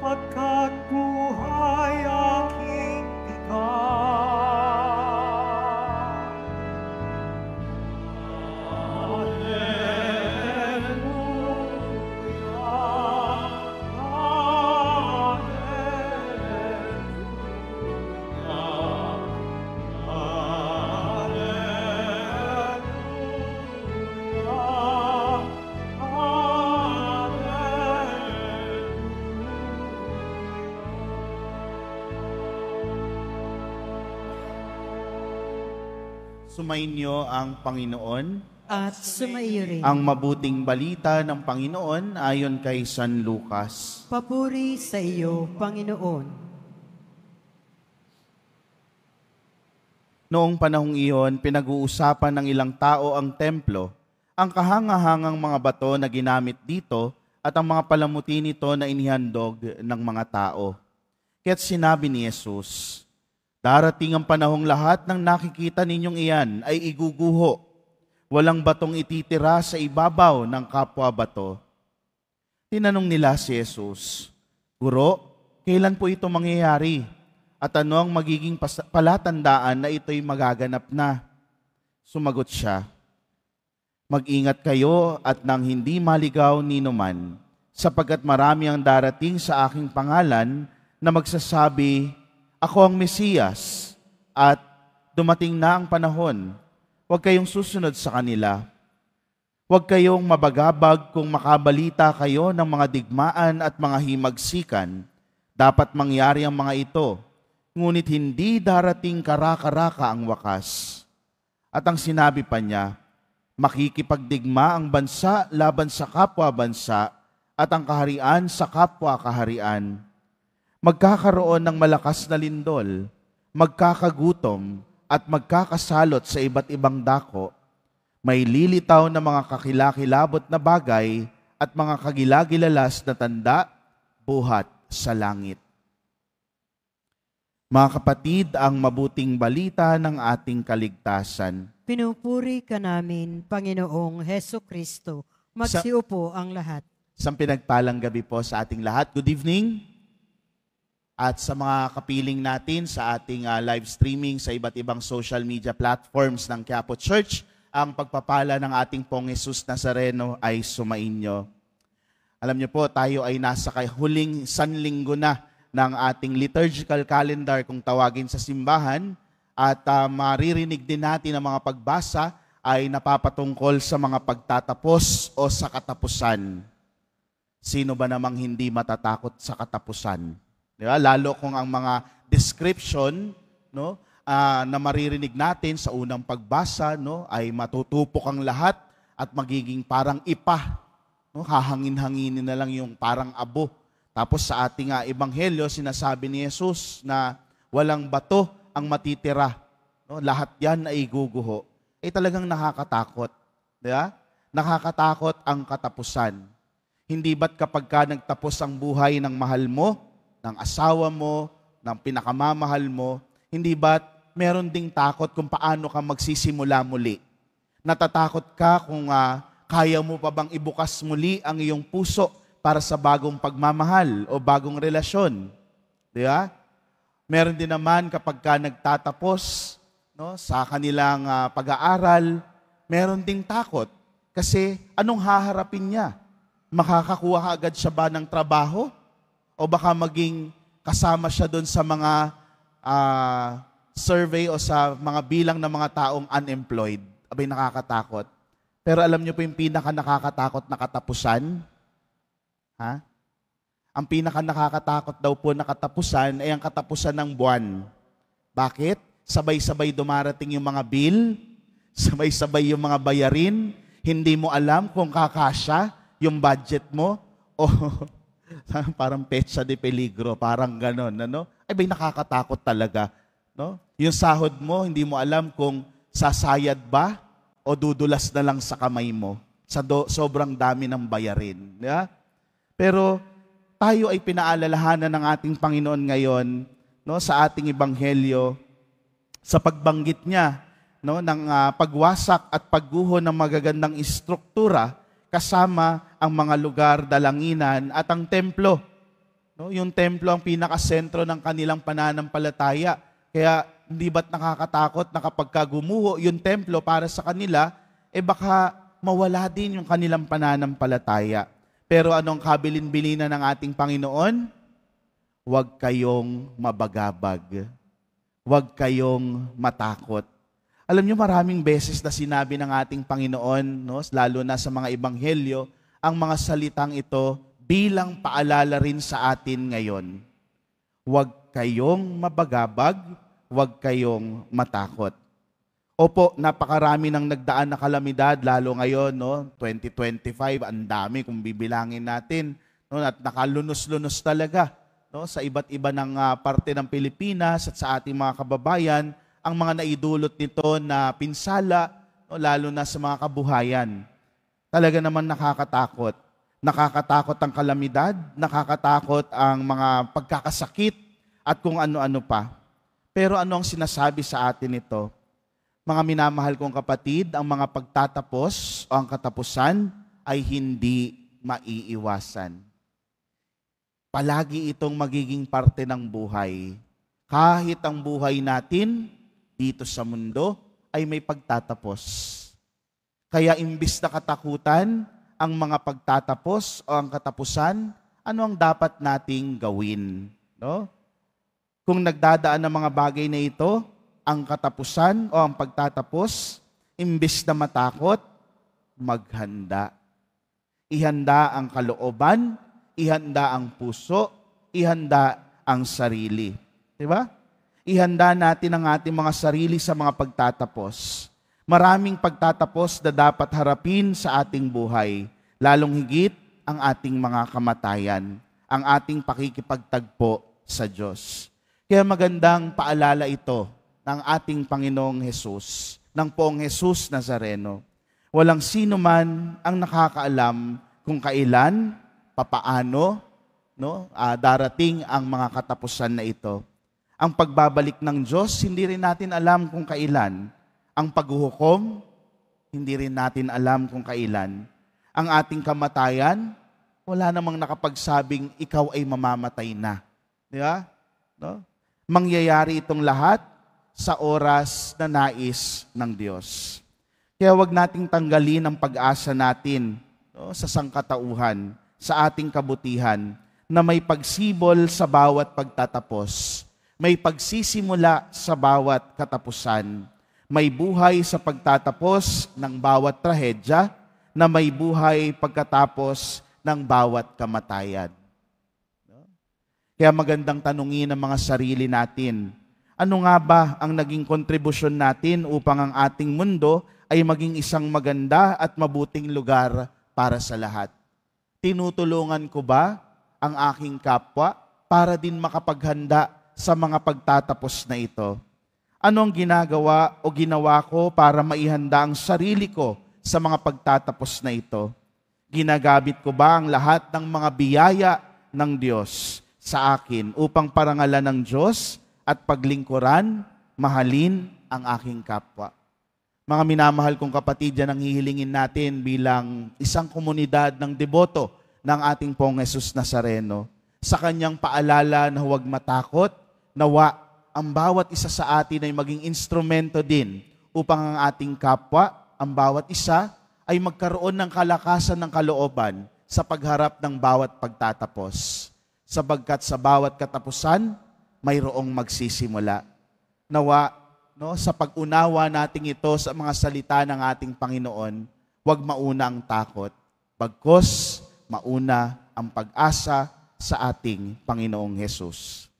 pagkat buhay aking bigay. Sumainyo ang Panginoon at sumaiyo rin. ang mabuting balita ng Panginoon ayon kay San Lucas. Papuri sa iyo, Panginoon. Noong panahong iyon, pinag-uusapan ng ilang tao ang templo, ang kahangahangang mga bato na ginamit dito at ang mga palamuti nito na inihandog ng mga tao. Kaya't sinabi ni Jesus, darating ang panahong lahat ng nakikita ninyong iyan ay iguguho. Walang batong ititira sa ibabaw ng kapwa bato. Tinanong nila si Jesus, Guro, kailan po ito mangyayari? At ano ang magiging palatandaan na ito'y magaganap na? Sumagot siya, mag-ingat kayo at nang hindi maligaw ninuman, sapagkat marami ang darating sa aking pangalan na magsasabi, ako ang Mesiyas, at dumating na ang panahon. Huwag kayong susunod sa kanila. Huwag kayong mabagabag kung makabalita kayo ng mga digmaan at mga himagsikan. Dapat mangyari ang mga ito, ngunit hindi darating kara-karaka ang wakas. At ang sinabi pa niya, makikipagdigma ang bansa laban sa kapwa bansa at ang kaharian sa kapwa kaharian. Magkakaroon ng malakas na lindol, magkakagutom, at magkakasalot sa iba't ibang dako. May lilitaw na mga kakilakilabot na bagay at mga kagilagilalas na tanda, buhat sa langit. Mga kapatid, ang mabuting balita ng ating kaligtasan. Pinupuri ka namin, Panginoong Heso Kristo. Magsiupo ang lahat. Isang pinagpalang gabi po sa ating lahat. Good evening. At sa mga kapiling natin sa ating live streaming sa iba't ibang social media platforms ng Quiapo Church, ang pagpapala ng ating Pong Jesus Nazareno ay sumainyo. Alam niyo po, tayo ay nasa huling sanlinggo na ng ating liturgical calendar kung tawagin sa simbahan, at maririnig din natin ang mga pagbasa ay napapatungkol sa mga pagtatapos o sa katapusan. Sino ba namang hindi matatakot sa katapusan? Diba? Lalo kung ang mga description, no, na maririnig natin sa unang pagbasa, no, ay matutupok ang lahat at magiging parang ipa. No, hahangin-hanginin na lang yung parang abo. Tapos sa ating ebanghelyo, sinasabi ni Jesus na walang bato ang matitira. No, lahat yan ay guguho. Talagang nakakatakot. Diba? Nakakatakot ang katapusan. Hindi ba't kapag ka nagtapos ang buhay ng mahal mo, ng asawa mo, ng pinakamamahal mo, hindi ba't meron ding takot kung paano ka magsisimula muli? Natatakot ka kung kaya mo pa bang ibukas muli ang iyong puso para sa bagong pagmamahal o bagong relasyon. Di ba? Meron din naman kapag ka nagtatapos, no, sa kanilang pag-aaral, meron ding takot. Kasi anong haharapin niya? Makakakuha agad siya ba ng trabaho? O baka maging kasama siya doon sa mga survey o sa mga bilang ng mga taong unemployed. Abay, nakakatakot. Pero alam niyo po yung pinaka-nakakatakot na katapusan? Ha? Ang pinaka-nakakatakot daw po na katapusan ay ang katapusan ng buwan. Bakit? Sabay-sabay dumarating yung mga bill, sabay-sabay yung mga bayarin, hindi mo alam kung kakasya yung budget mo, o parang petsa de peligro, parang ganon, ano? Ay ba'y nakakatakot talaga, no? Yung sahod mo, hindi mo alam kung sasayad ba o dudulas na lang sa kamay mo sa sobrang dami ng bayarin. Yeah? Pero tayo ay pinaalalahanan ng ating Panginoon ngayon, no, sa ating ebanghelyo, sa pagbanggit niya, no, ng pagwasak at pagguho ng magagandang istruktura kasama ang mga lugar dalanginan at ang templo. No? Yung templo ang pinakasentro ng kanilang pananampalataya. Kaya hindi ba't nakakatakot na kapag gumuho yung templo para sa kanila, baka mawala din yung kanilang pananampalataya. Pero anong kabilin-bilinan ng ating Panginoon? Huwag kayong mabagabag. Huwag kayong matakot. Alam niyo, maraming beses na sinabi ng ating Panginoon, no, lalo na sa mga ebanghelyo, ang mga salitang ito bilang paalala rin sa atin ngayon. Huwag kayong mabagabag, huwag kayong matakot. Opo, napakarami ng nagdaan na kalamidad, lalo ngayon, no, 2025, ang dami kung bibilangin natin, no, at nakalunos-lunos talaga, no, sa iba't iba ng parte ng Pilipinas at sa ating mga kababayan, ang mga naidulot nito na pinsala, no, lalo na sa mga kabuhayan. Talaga naman nakakatakot. Nakakatakot ang kalamidad, nakakatakot ang mga pagkakasakit at kung ano-ano pa. Pero ano ang sinasabi sa atin ito? Mga minamahal kong kapatid, ang mga pagtatapos o ang katapusan ay hindi maiiwasan. Palagi itong magiging parte ng buhay. Kahit ang buhay natin dito sa mundo ay may pagtatapos. Kaya imbis na katakutan ang mga pagtatapos o ang katapusan, ano ang dapat nating gawin? No? Kung nagdadaan ng mga bagay na ito, ang katapusan o ang pagtatapos, imbis na matakot, maghanda. Ihanda ang kalooban, ihanda ang puso, ihanda ang sarili. Diba? Ihanda natin ang ating mga sarili sa mga pagtatapos. Maraming pagtatapos na dapat harapin sa ating buhay, lalong higit ang ating mga kamatayan, ang ating pakikipagtagpo sa Diyos. Kaya magandang paalala ito ng ating Panginoong Hesus, ng Poong Hesus Nazareno. Walang sino man ang nakakaalam kung kailan, papaano, no, darating ang mga katapusan na ito. Ang pagbabalik ng Diyos, hindi rin natin alam kung kailan. Ang paghuhukom, hindi rin natin alam kung kailan. Ang ating kamatayan, wala namang nakapagsabing ikaw ay mamamatay na. Di ba? No? Mangyayari itong lahat sa oras na nais ng Diyos. Kaya wag nating tanggalin ang pag-asa natin, no, sa sangkatauhan, sa ating kabutihan, na may pagsibol sa bawat pagtatapos, may pagsisimula sa bawat katapusan, may buhay sa pagtatapos ng bawat trahedya, na may buhay pagkatapos ng bawat kamatayan. Kaya magandang tanungin ang mga sarili natin. Ano nga ba ang naging kontribusyon natin upang ang ating mundo ay maging isang maganda at mabuting lugar para sa lahat? Tinutulungan ko ba ang aking kapwa para din makapaghanda sa mga pagtatapos na ito? Ano ang ginagawa o ginawa ko para maihanda ang sarili ko sa mga pagtatapos na ito? Ginagamit ko ba ang lahat ng mga biyaya ng Diyos sa akin upang parangalan ng Diyos at paglingkuran, mahalin ang aking kapwa? Mga minamahal kong kapatid, yan ang hihilingin natin bilang isang komunidad ng deboto ng ating Poong Hesus Nazareno. Sa kanyang paalala na huwag matakot, nawa ang bawat isa sa atin ay maging instrumento din upang ang ating kapwa, ang bawat isa, ay magkaroon ng kalakasan ng kalooban sa pagharap ng bawat pagtatapos. Sabagkat sa bawat katapusan, mayroong magsisimula. Nawa, no, sa pag-unawa nating ito sa mga salita ng ating Panginoon, huwag mauna ang takot, bagkus mauna ang pag-asa sa ating Panginoong Hesus.